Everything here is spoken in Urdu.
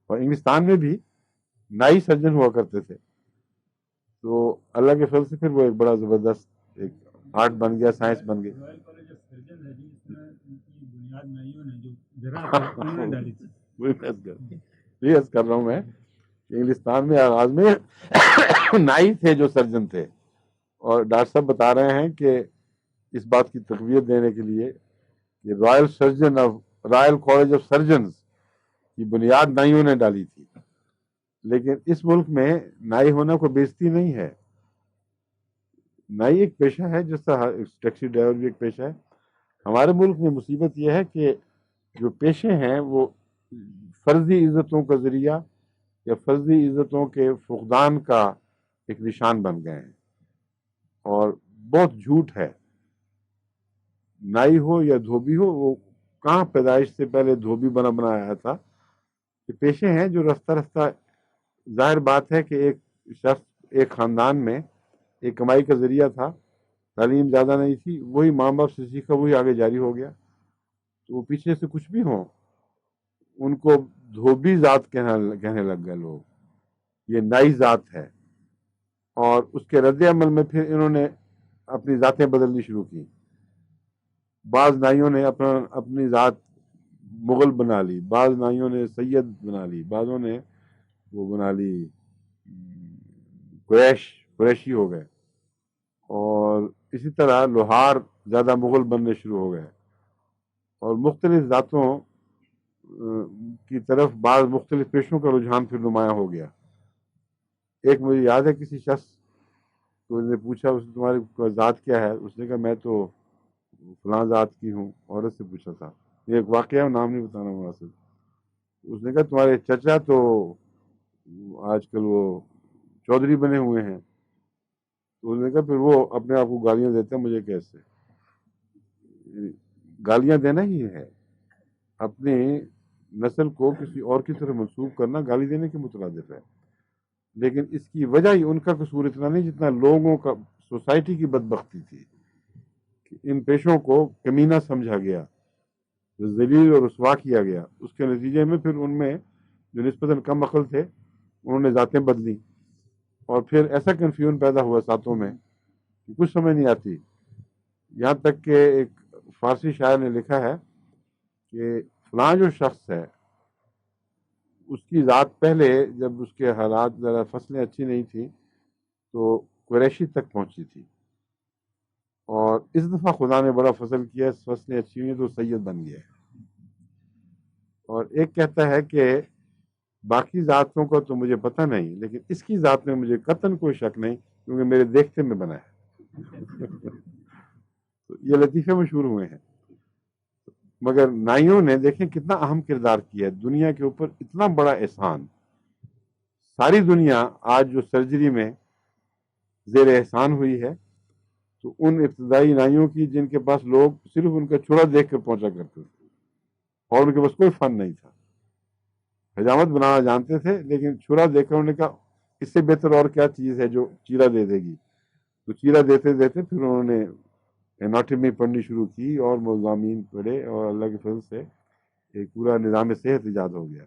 اور انگلستان میں بھی نائی سرجن ہوا کرتے تھے. تو اللہ کے فضل سے پھر وہ ایک بڑا زبردست ایک آرٹ بن گیا, سائنس بن گئی. رائل کالج آف سرجن ہے جی, اس میں ان کی بنیاد نائیوں نے جو جراح تھے انہوں نے ڈالی تھی. وہی عرض کر رہا ہوں میں کہ انگلستان میں آغاز میں نائی تھے جو سرجن تھے, اور ڈاکٹر صاحب بتا رہے ہیں کہ اس بات کی تقویت دینے کے لیے کہ رائل کالج آف سرجنز کی بنیاد نائیوں نے ڈالی تھی. لیکن اس ملک میں نائی ہونا کوئی بےزتی نہیں ہے. نائی ایک پیشہ ہے, جس طرح ٹیکسی ڈرائیور بھی ایک پیشہ ہے. ہمارے ملک میں مصیبت یہ ہے کہ جو پیشے ہیں وہ فرضی عزتوں کا ذریعہ یا فرضی عزتوں کے فقدان کا ایک نشان بن گئے ہیں, اور بہت جھوٹ ہے. نائی ہو یا دھوبی ہو, وہ کہاں پیدائش سے پہلے دھوبی بنا آیا تھا. یہ پیشے ہیں جو رفتہ رفتہ, ظاہر بات ہے کہ ایک شخص ایک خاندان میں ایک کمائی کا ذریعہ تھا, تعلیم زیادہ نہیں تھی, وہی ماں باپ سے سیکھا وہی آگے جاری ہو گیا. تو وہ پیچھے سے کچھ بھی ہوں, ان کو دھوبی ذات کہنے لگ گئے لوگ. یہ نائی ذات ہے. اور اس کے رد عمل میں پھر انہوں نے اپنی ذاتیں بدلنی شروع کی. بعض نائیوں نے اپنی ذات مغل بنا لی, بعض نائیوں نے سید بنا لی, بعضوں نے وہ بنا لی قریشی ہو گئے. اور اسی طرح لوہار زیادہ مغل بننے شروع ہو گئے, اور مختلف ذاتوں کی طرف بعض مختلف پیشوں کا رجحان پھر نمایاں ہو گیا. ایک مجھے یاد ہے کسی شخص کو نے پوچھا, اس نے تمہاری ذات کیا ہے؟ اس نے کہا میں تو فلاں ذات کی ہوں. عورت سے پوچھا تھا, یہ ایک واقعہ نام نہیں بتانا مناسب. اس نے کہا تمہارے چچا تو آج کل وہ چودھری بنے ہوئے ہیں. تو اس نے کہا پھر وہ اپنے آپ کو گالیاں دیتے ہیں, مجھے کیسے؟ گالیاں دینا ہی ہے, اپنی نسل کو کسی اور کی طرف منسوب کرنا گالی دینے کے مترادف ہے. لیکن اس کی وجہ ہی ان کا قصور اتنا نہیں جتنا لوگوں کا, سوسائٹی کی بدبختی تھی کہ ان پیشوں کو کمینہ سمجھا گیا, ذلیل اور رسوا کیا گیا. اس کے نتیجے میں پھر ان میں جو نسبتاً کم عقل تھے انہوں نے ذاتیں بدلی, اور پھر ایسا کنفیوژن پیدا ہوا ساتھوں میں کہ کچھ سمجھ نہیں آتی. یہاں تک کہ ایک فارسی شاعر نے لکھا ہے کہ فلاں جو شخص ہے اس کی ذات پہلے جب اس کے حالات ذرا فصلیں اچھی نہیں تھیں تو قریشی تک پہنچی تھی, اور اس دفعہ خدا نے بڑا فضل کیا, فصلیں اچھی ہوئی تو سید بن گیا. اور ایک کہتا ہے کہ باقی ذاتوں کا تو مجھے پتہ نہیں, لیکن اس کی ذات میں مجھے قطعاً کوئی شک نہیں کیونکہ میرے دیکھتے میں بنا ہے. تو یہ لطیفے مشہور ہوئے ہیں. مگر نائیوں نے دیکھیں کتنا اہم کردار کیا ہے دنیا کے اوپر, اتنا بڑا احسان. ساری دنیا آج جو سرجری میں زیر احسان ہوئی ہے تو ان ابتدائی نائیوں کی جن کے پاس لوگ صرف ان کا چوڑا دیکھ کر پہنچا کرتے تھے, اور ان کے پاس کوئی فن نہیں تھا. حجامت بنانا جانتے تھے لیکن چھرا دیکھ کر انہوں نے کہا اس سے بہتر اور کیا چیز ہے جو چیرا دے دے گی. تو چیرا دیتے دیتے پھر انہوں نے اناٹمی پڑھنی شروع کی اور مضامین پڑھے, اور اللہ کے فضل سے ایک پورا نظام صحت ایجاد ہو گیا.